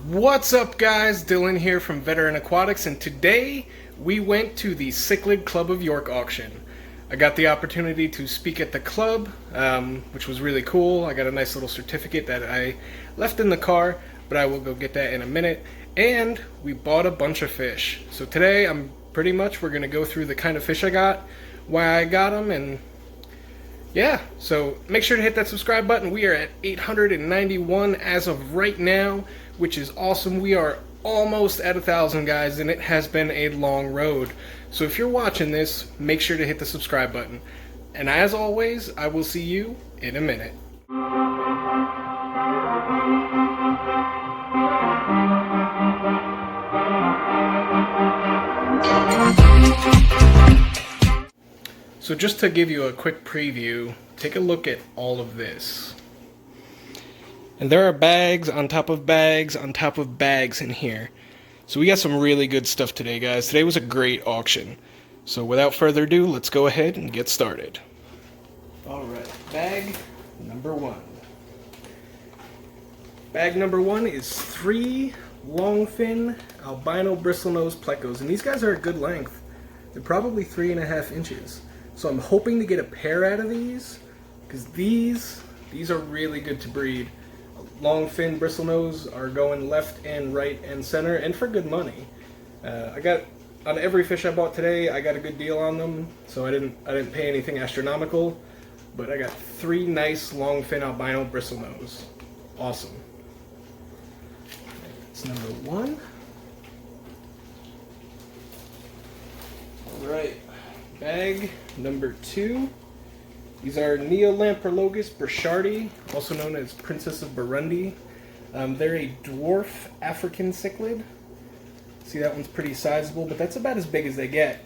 What's up guys, Dylan here from Veteran Aquatics, and today we went to the Cichlid Club of York auction. I got the opportunity to speak at the club, which was really cool. I got a nice little certificate that I left in the car, but I will go get that in a minute. And we bought a bunch of fish. So today we're going to go through the kind of fish I got, why I got them, and yeah, so make sure to hit that subscribe button. We are at 891 as of right now, which is awesome. We are almost at 1,000 guys, and it has been a long road. So if you're watching this, make sure to hit the subscribe button. And as always, I will see you in a minute. So just to give you a quick preview, take a look at all of this. And there are bags on top of bags on top of bags in here. So we got some really good stuff today, guys. Today was a great auction. So without further ado, let's go ahead and get started. Alright, bag number one. Bag number one is 3 longfin albino bristlenose plecos. And these guys are a good length. They're probably 3.5 inches. So I'm hoping to get a pair out of these, because these are really good to breed. Long fin bristlenose are going left and right and center, and for good money. I got on every fish I bought today, I got a good deal on them, so I didn't pay anything astronomical, but I got 3 nice long fin albino bristlenose. Awesome. That's number one. All right. Bag number 2. These are Neolamprologus burchardi, also known as Princess of Burundi. They're a dwarf African cichlid. See, that one's pretty sizable, but that's about as big as they get.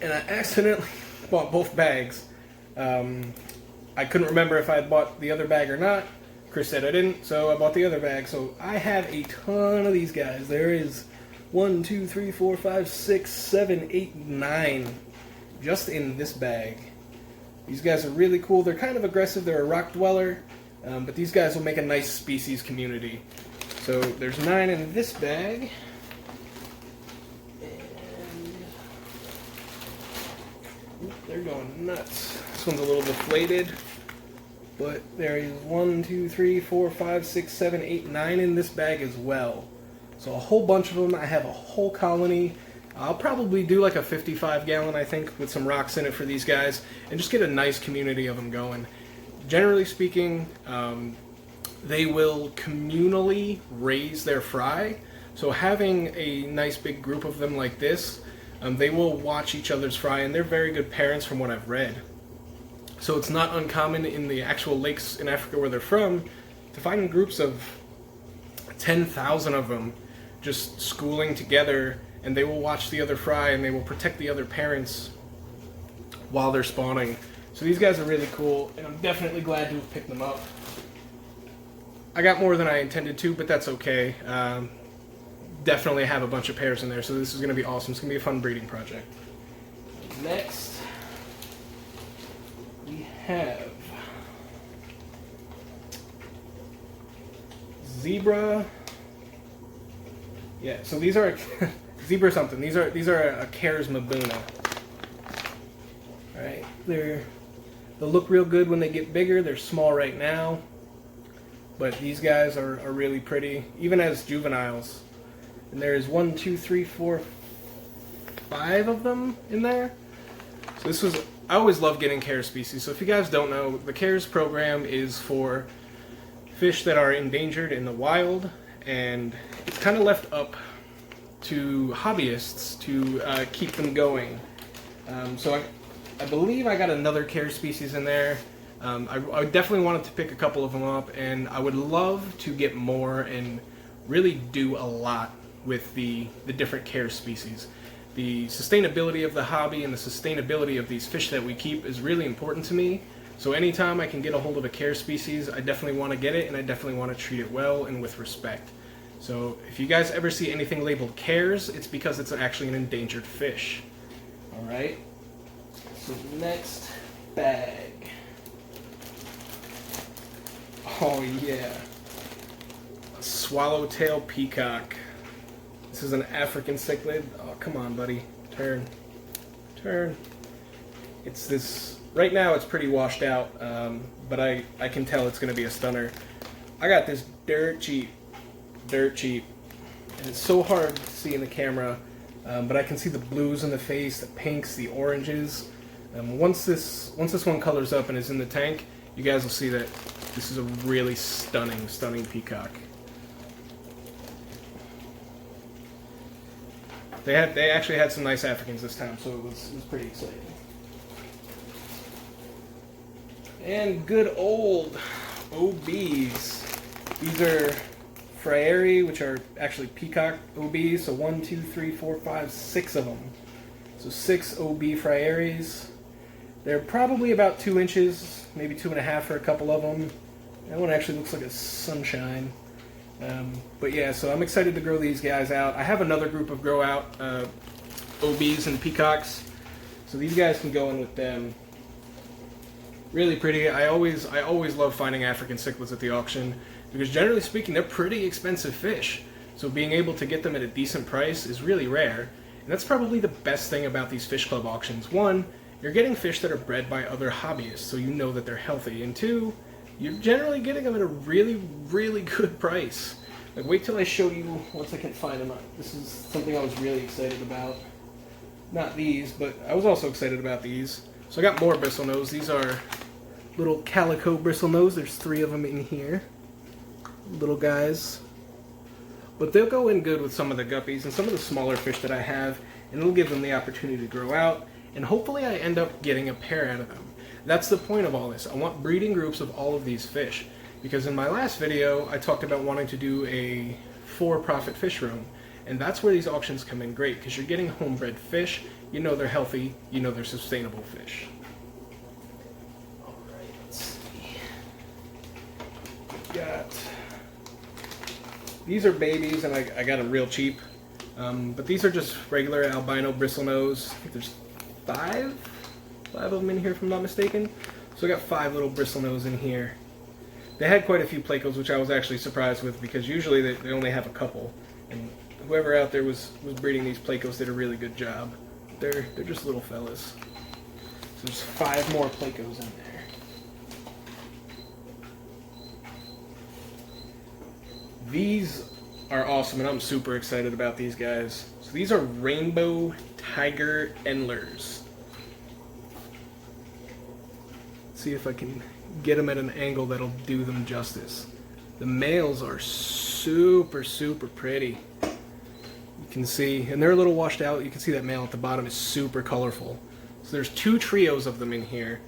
And I accidentally bought both bags. I couldn't remember if I had bought the other bag or not. Chris said I didn't, so I bought the other bag. So I have a ton of these guys. There is 1, 2, 3, 4, 5, 6, 7, 8, 9 just in this bag. These guys are really cool. They're kind of aggressive. They're a rock dweller, but these guys will make a nice species community. So there's 9 in this bag. And they're going nuts. This one's a little deflated, but there is 1, 2, 3, 4, 5, 6, 7, 8, 9 in this bag as well. So a whole bunch of them. I have a whole colony. I'll probably do like a 55-gallon, I think, with some rocks in it for these guys, and just get a nice community of them going. Generally speaking, they will communally raise their fry. So having a nice big group of them like this, they will watch each other's fry, and they're very good parents from what I've read. So it's not uncommon in the actual lakes in Africa where they're from to find groups of 10,000 of them just schooling together, and they will watch the other fry and they will protect the other parents while they're spawning. So these guys are really cool, and I'm definitely glad to have picked them up. I got more than I intended to, but that's okay. Definitely have a bunch of pairs in there, so this is going to be awesome. It's going to be a fun breeding project. Next, we have zebra. Yeah, so these are zebra something. These are a Cares mbuna. All right, they'll look real good when they get bigger. They're small right now, but these guys are really pretty, even as juveniles. And there's 1, 2, 3, 4, 5 of them in there. So I always love getting Cares species. So if you guys don't know, the Cares program is for fish that are endangered in the wild, and it's kind of left up to hobbyists to keep them going. So I believe I got another Care species in there. I definitely wanted to pick a couple of them up, and I would love to get more and really do a lot with the different Care species. The sustainability of the hobby and the sustainability of these fish that we keep is really important to me. So anytime I can get a hold of a Care species, I definitely want to get it, and I definitely want to treat it well and with respect. So if you guys ever see anything labeled Cares, it's because it's actually an endangered fish. Alright, so next bag. Oh yeah. swallowtail peacock. This is an African cichlid. Oh, come on, buddy. Turn. Turn. It's this... Right now it's pretty washed out, but I can tell it's going to be a stunner. I got this dirt cheap. And it's so hard to see in the camera, but I can see the blues in the face, the pinks, the oranges. Once this one colors up and is in the tank, you guys will see that this is a really stunning peacock. They actually had some nice Africans this time, so it was pretty exciting. And good old OBs. These are Frieri, which are actually peacock OBs. So 1, 2, 3, 4, 5, 6 of them. So 6 OB Frieris. They're probably about 2 inches, maybe 2.5 for a couple of them. That one actually looks like a sunshine. But yeah, so I'm excited to grow these guys out. I have another group of grow out OBs and peacocks, so these guys can go in with them. Really pretty. I always love finding African cichlids at the auction because generally speaking they're pretty expensive fish. So being able to get them at a decent price is really rare. And that's probably the best thing about these fish club auctions. One, you're getting fish that are bred by other hobbyists, so you know that they're healthy. And two, you're generally getting them at a really good price. Like, wait till I show you once I can find them. This is something I was really excited about. Not these, but I was also excited about these. So I got more bristlenose. These are little Calico bristlenose. There's 3 of them in here. Little guys. But they'll go in good with some of the guppies and some of the smaller fish that I have, and it'll give them the opportunity to grow out, and hopefully I end up getting a pair out of them. That's the point of all this. I want breeding groups of all of these fish, because in my last video I talked about wanting to do a for-profit fish room, and that's where these auctions come in great, because you're getting homebred fish, you know they're healthy, you know they're sustainable fish. Alright, let's see. These are babies, and I got them real cheap, but these are just regular albino bristlenose. I think there's 5 of them in here if I'm not mistaken. So I got 5 little bristlenose in here. They had quite a few plecos, which I was actually surprised with, because usually they only have a couple. And whoever out there was breeding these plecos did a really good job. They're just little fellas. So there's 5 more plecos in there. These are awesome, and I'm super excited about these guys. So these are rainbow tiger endlers. Let's see if I can get them at an angle that'll do them justice. The males are super pretty. You can see, and they're a little washed out. You can see that male at the bottom is super colorful. So there's 2 trios of them in here.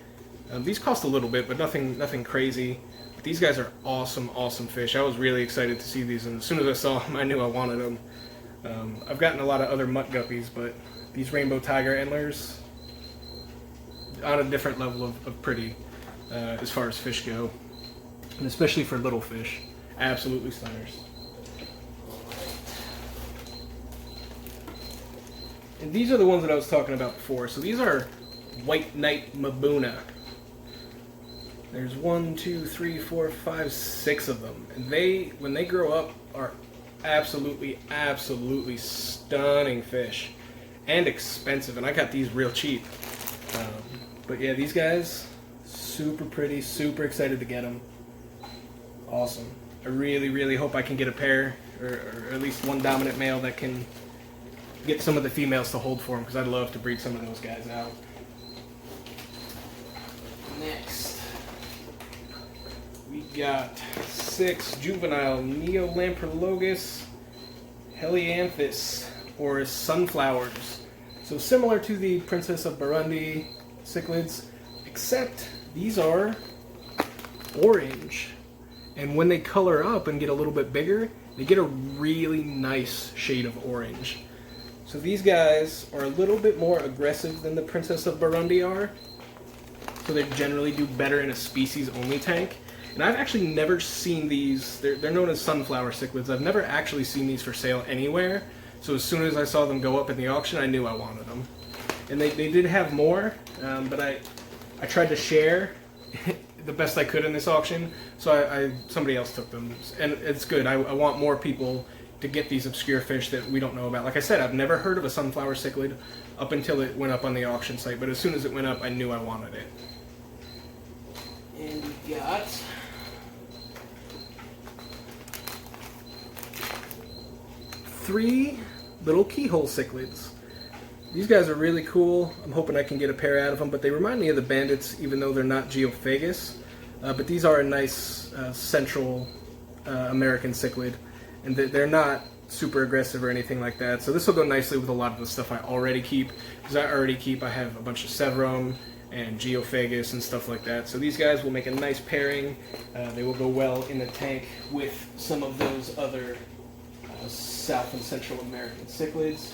These cost a little bit, but nothing crazy. But these guys are awesome fish. I was really excited to see these, and as soon as I saw them, I knew I wanted them. I've gotten a lot of other mutt guppies, but these rainbow tiger endlers, on a different level of pretty as far as fish go, and especially for little fish. Absolutely stunners. And these are the ones that I was talking about before. So these are white knight mbuna. There's 1, 2, 3, 4, 5, 6 of them, and when they grow up, are absolutely stunning fish, and expensive. And I got these real cheap. But yeah, these guys, super pretty, super excited to get them. Awesome. I really hope I can get a pair, or at least one dominant male that can get some of the females to hold for them, because I'd love to breed some of those guys out. Next, we got 6 juvenile Neolamprologus helianthus, or sunflowers. So similar to the Princess of Burundi cichlids, except these are orange. And when they color up and get a little bit bigger, they get a really nice shade of orange. So these guys are a little bit more aggressive than the Princess of Burundi are. So they generally do better in a species-only tank. And I've actually never seen these. They're known as sunflower cichlids. I've never actually seen these for sale anywhere. So as soon as I saw them go up in the auction, I knew I wanted them. And they did have more, but I tried to share the best I could in this auction, so somebody else took them, and it's good. I want more people to get these obscure fish that we don't know about. Like I said, I've never heard of a sunflower cichlid up until it went up on the auction site, but as soon as it went up, I knew I wanted it. And we got three little Keyhole cichlids. These guys are really cool. I'm hoping I can get a pair out of them, but they remind me of the bandits, even though they're not geophagus. But these are a nice Central American cichlid, and they're not super aggressive or anything like that. So this will go nicely with a lot of the stuff I already keep, because I have a bunch of Severum and geophagus and stuff like that. So these guys will make a nice pairing. They will go well in the tank with some of those other South and Central American cichlids.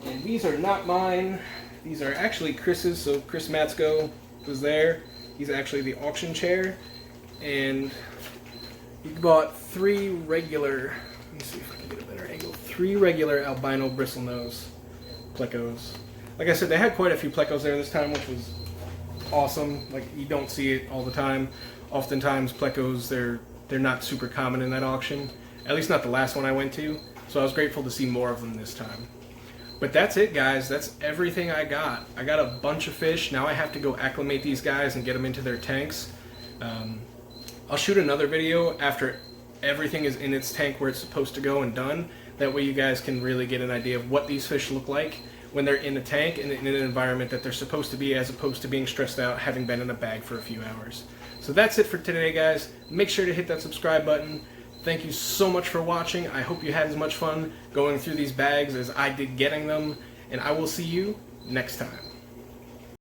And these are not mine. These are actually Chris's. So Chris Matsko was there. He's actually the auction chair. And he bought three regular, let me see if I can get a better angle, three regular albino bristlenose plecos. Like I said, they had quite a few plecos there this time, which was awesome. Like, you don't see it all the time. Oftentimes plecos, they're not super common in that auction. At least not the last one I went to. So I was grateful to see more of them this time. But that's it, guys. That's everything I got. I got a bunch of fish. Now I have to go acclimate these guys and get them into their tanks. I'll shoot another video after everything is in its tank where it's supposed to go and done. That way you guys can really get an idea of what these fish look like when they're in a tank and in an environment that they're supposed to be, as opposed to being stressed out having been in a bag for a few hours. So that's it for today, guys. Make sure to hit that subscribe button. Thank you so much for watching. I hope you had as much fun going through these bags as I did getting them, and I will see you next time.